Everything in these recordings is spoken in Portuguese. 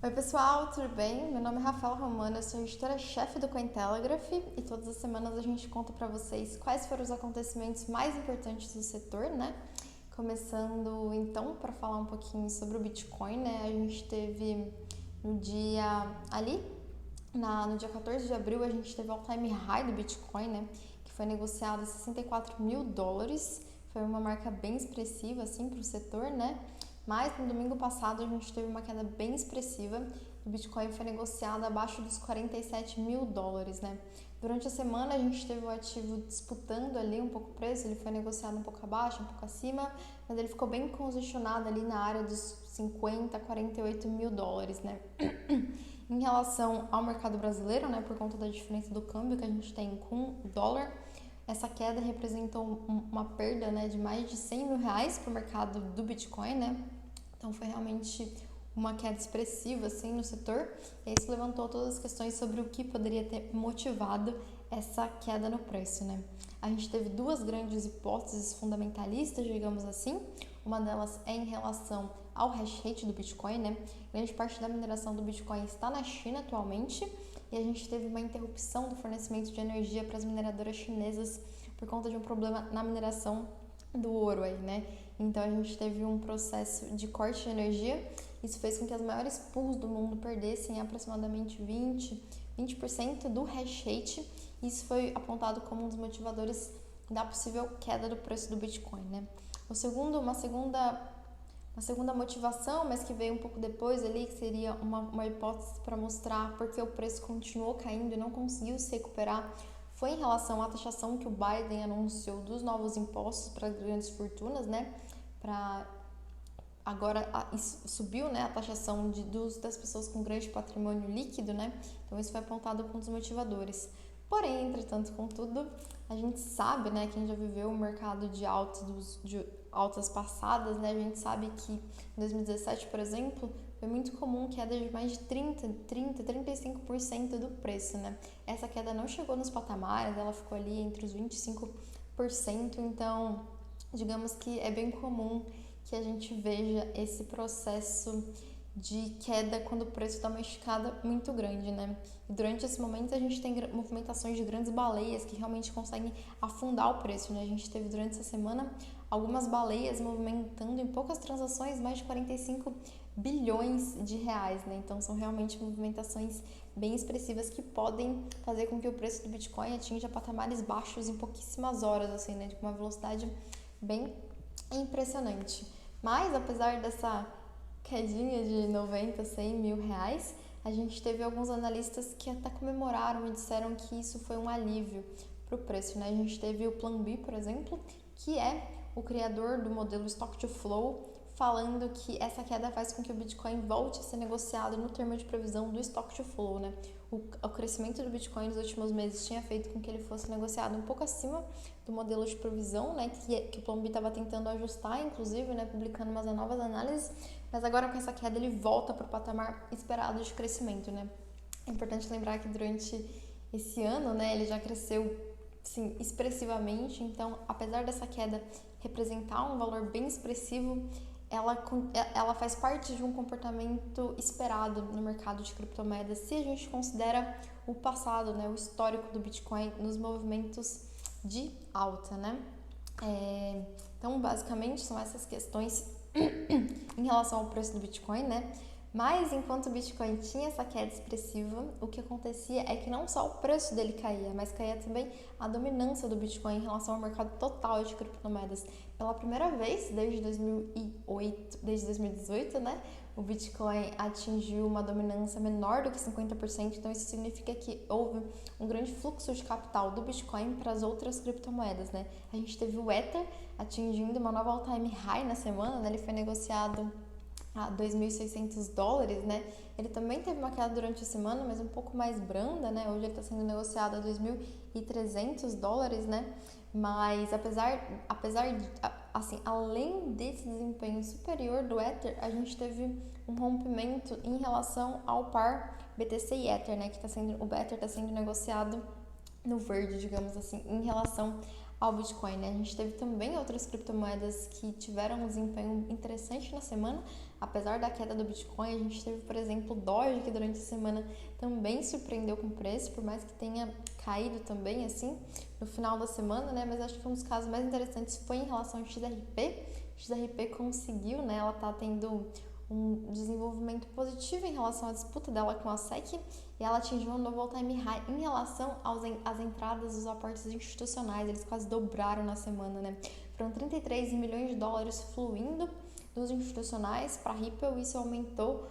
Oi pessoal, tudo bem? Meu nome é Rafaela Romano, eu sou editora-chefe do Cointelegraph e todas as semanas a gente conta para vocês quais foram os acontecimentos mais importantes do setor, né? Começando então para falar um pouquinho sobre o Bitcoin, né? A gente teve no dia ali, no dia 14 de abril, a gente teve o all-time high do Bitcoin, né? Que foi negociado a US$ 64.000. Foi uma marca bem expressiva assim para o setor, né? Mas no domingo passado a gente teve uma queda bem expressiva. O Bitcoin foi negociado abaixo dos US$ 47.000, né? Durante a semana a gente teve o ativo disputando ali um pouco o preço, ele foi negociado um pouco abaixo, um pouco acima, mas ele ficou bem posicionado ali na área dos 50, US$ 48.000, né? Em relação ao mercado brasileiro, né, por conta da diferença do câmbio que a gente tem com o dólar, essa queda representou uma perda, né, de mais de R$ 100.000 para o mercado do Bitcoin, né? Então foi realmente uma queda expressiva assim no setor, e isso levantou todas as questões sobre o que poderia ter motivado essa queda no preço, né? A gente teve duas grandes hipóteses fundamentalistas, digamos assim. Uma delas é em relação ao hash rate do Bitcoin, né? Grande parte da mineração do Bitcoin está na China atualmente, e a gente teve uma interrupção do fornecimento de energia para as mineradoras chinesas por conta de um problema na mineração do ouro aí, né? Então a gente teve um processo de corte de energia. Isso fez com que as maiores pools do mundo perdessem aproximadamente 20% do hash rate. Isso foi apontado como um dos motivadores da possível queda do preço do Bitcoin, né? Uma segunda motivação, mas que veio um pouco depois ali, que seria uma hipótese para mostrar porque o preço continuou caindo e não conseguiu se recuperar, foi em relação à taxação que o Biden anunciou dos novos impostos para grandes fortunas, né? Para agora subiu, né, a taxação das pessoas com grande patrimônio líquido, né? Então isso foi apontado como um dos motivadores. Porém, entretanto, contudo, a gente sabe, né, quem já viveu o mercado de altas passadas, né, a gente sabe que em 2017, por exemplo, foi muito comum queda de mais de 35% do preço, né? Essa queda não chegou nos patamares, ela ficou ali entre os 25%, então digamos que é bem comum que a gente veja esse processo de queda quando o preço dá uma esticada muito grande, né? E durante esse momento a gente tem movimentações de grandes baleias que realmente conseguem afundar o preço, né? A gente teve durante essa semana algumas baleias movimentando em poucas transações mais de 45 bilhões de reais, né? Então são realmente movimentações bem expressivas que podem fazer com que o preço do Bitcoin atinja patamares baixos em pouquíssimas horas, assim, né? Com uma velocidade bem impressionante. Mas apesar dessa quedinha de 90, 100 mil reais, a gente teve alguns analistas que até comemoraram e disseram que isso foi um alívio para o preço, né? A gente teve o Plan B, por exemplo, que é o criador do modelo Stock to Flow, falando que essa queda faz com que o Bitcoin volte a ser negociado no termo de previsão do Stock to Flow, né? O crescimento do Bitcoin nos últimos meses tinha feito com que ele fosse negociado um pouco acima do modelo de provisão, né? Que o Plombi estava tentando ajustar, inclusive, né? Publicando umas novas análises, mas agora com essa queda ele volta para o patamar esperado de crescimento, né? É importante lembrar que durante esse ano, né, ele já cresceu, sim, expressivamente. Então, apesar dessa queda representar um valor bem expressivo, ela faz parte de um comportamento esperado no mercado de criptomoedas se a gente considera o passado, né, o histórico do Bitcoin nos movimentos de alta, né? Então, basicamente, são essas questões em relação ao preço do Bitcoin, né? Mas enquanto o Bitcoin tinha essa queda expressiva, o que acontecia é que não só o preço dele caía, mas caía também a dominância do Bitcoin em relação ao mercado total de criptomoedas. Pela primeira vez desde 2008, desde 2018, né? O Bitcoin atingiu uma dominância menor do que 50%, então isso significa que houve um grande fluxo de capital do Bitcoin para as outras criptomoedas, né? A gente teve o Ether atingindo uma nova all-time high na semana, né? Ele foi negociado a US$ 2.600, né? Ele também teve uma queda durante a semana, mas um pouco mais branda, né? Hoje ele está sendo negociado a US$ 2.300, né? Mas apesar de, assim, além desse desempenho superior do Ether, a gente teve um rompimento em relação ao par BTC e Ether, né? O Ether está sendo negociado no verde, digamos assim, em relação ao Bitcoin, né? A gente teve também outras criptomoedas que tiveram um desempenho interessante na semana. Apesar da queda do Bitcoin, a gente teve, por exemplo, o Doge, que durante a semana também surpreendeu com o preço, por mais que tenha caído também, assim, no final da semana, né? Mas acho que um dos casos mais interessantes foi em relação ao XRP. O XRP conseguiu, né? Ela tá tendo um desenvolvimento positivo em relação à disputa dela com a SEC e ela atingiu um novo all-time high em relação às entradas dos aportes institucionais. Eles quase dobraram na semana, né? Foram 33 milhões de dólares fluindo dos institucionais para a Ripple. Isso aumentou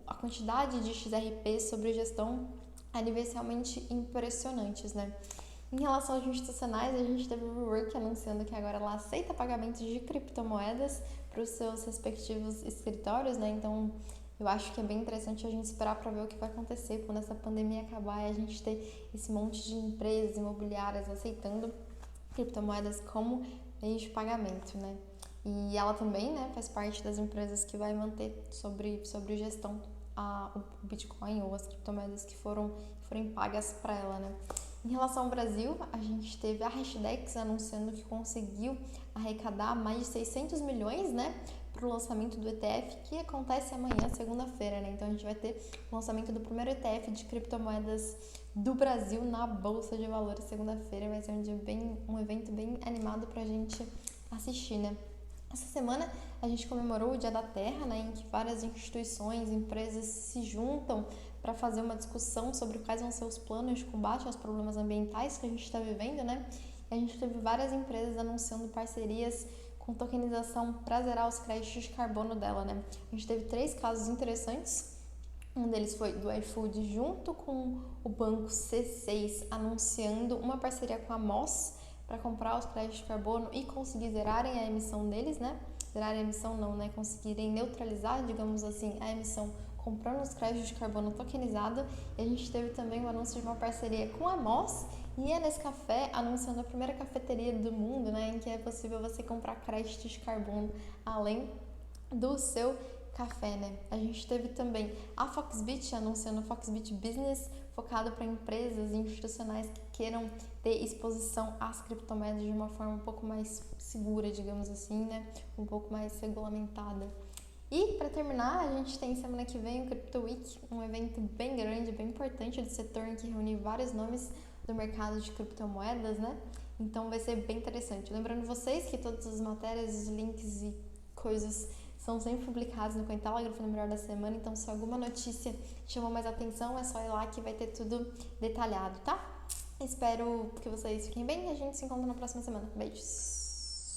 a quantidade de XRP sobre gestão a níveis realmente impressionantes, né? Em relação aos institucionais, a gente teve o WeWork anunciando que agora ela aceita pagamentos de criptomoedas para os seus respectivos escritórios, né? Então, eu acho que é bem interessante a gente esperar para ver o que vai acontecer quando essa pandemia acabar e a gente ter esse monte de empresas imobiliárias aceitando criptomoedas como meio de pagamento, né? E ela também, né, faz parte das empresas que vai manter sobre gestão o Bitcoin ou as criptomoedas que forem pagas para ela, né? Em relação ao Brasil, a gente teve a Hashdex anunciando que conseguiu arrecadar mais de 600 milhões, né, para o lançamento do ETF, que acontece amanhã, segunda-feira, né? Então a gente vai ter o lançamento do primeiro ETF de criptomoedas do Brasil na Bolsa de Valores segunda-feira. Vai ser um evento bem animado para a gente assistir, né? Essa semana a gente comemorou o Dia da Terra, né, em que várias instituições, empresas se juntam para fazer uma discussão sobre quais vão ser os planos de combate aos problemas ambientais que a gente está vivendo, né? E a gente teve várias empresas anunciando parcerias com tokenização para zerar os créditos de carbono dela, né? A gente teve 3 casos interessantes. Um deles foi do iFood junto com o banco C6 anunciando uma parceria com a Moss para comprar os créditos de carbono e conseguir zerarem a emissão deles, né? Zerarem a emissão não, né? Conseguirem neutralizar, digamos assim, a emissão comprando os créditos de carbono tokenizado. E a gente teve também o anúncio de uma parceria com a Moss e a Nescafé anunciando a primeira cafeteria do mundo, né? Em que é possível você comprar créditos de carbono além do seu café, né? A gente teve também a Foxbit anunciando o Foxbit Business, focado para empresas e institucionais que queiram ter exposição às criptomoedas de uma forma um pouco mais segura, digamos assim, né? Um pouco mais regulamentada. E para terminar, a gente tem semana que vem o Crypto Week, um evento bem grande, bem importante do setor, em que reúne vários nomes do mercado de criptomoedas, né? Então vai ser bem interessante. Lembrando vocês que todas as matérias, os links e coisas são sempre publicados no Cointelegraph no Melhor da Semana, então se alguma notícia chamou mais atenção, é só ir lá que vai ter tudo detalhado, tá? Espero que vocês fiquem bem e a gente se encontra na próxima semana. Beijos!